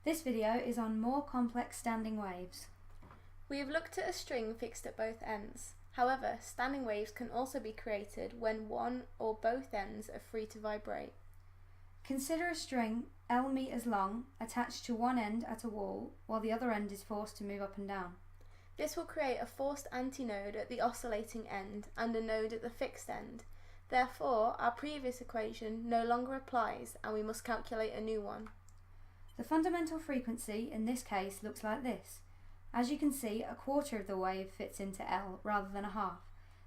This video is on more complex standing waves. We have looked at a string fixed at both ends. However, standing waves can also be created when one or both ends are free to vibrate. Consider a string L meters long attached to one end at a wall while the other end is forced to move up and down. This will create a forced antinode at the oscillating end and a node at the fixed end. Therefore, our previous equation no longer applies and we must calculate a new one. The fundamental frequency in this case looks like this. As you can see, a quarter of the wave fits into L rather than a half.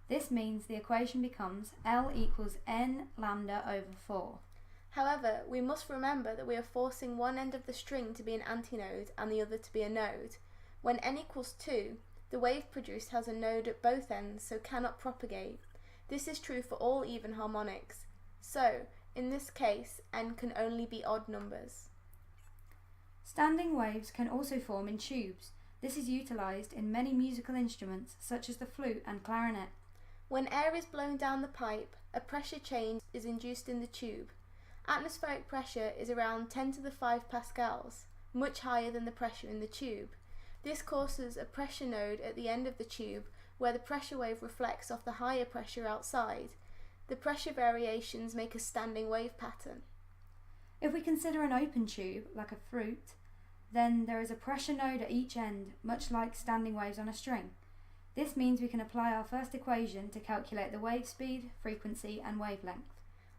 This means the equation becomes L equals n lambda over 4. However, we must remember that we are forcing one end of the string to be an antinode and the other to be a node. When n equals 2, the wave produced has a node at both ends, so cannot propagate. This is true for all even harmonics. So, in this case, n can only be odd numbers. Standing waves can also form in tubes. This is utilised in many musical instruments such as the flute and clarinet. When air is blown down the pipe, a pressure change is induced in the tube. Atmospheric pressure is around 10 to the 5 pascals, much higher than the pressure in the tube. This causes a pressure node at the end of the tube where the pressure wave reflects off the higher pressure outside. The pressure variations make a standing wave pattern. If we consider an open tube, like a flute, then there is a pressure node at each end, much like standing waves on a string. This means we can apply our first equation to calculate the wave speed, frequency and wavelength.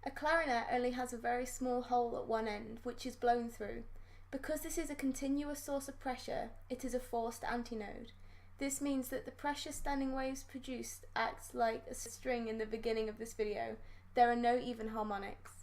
A clarinet only has a very small hole at one end, which is blown through. Because this is a continuous source of pressure, it is a forced antinode. This means that the pressure standing waves produced acts like a string in the beginning of this video. There are no even harmonics.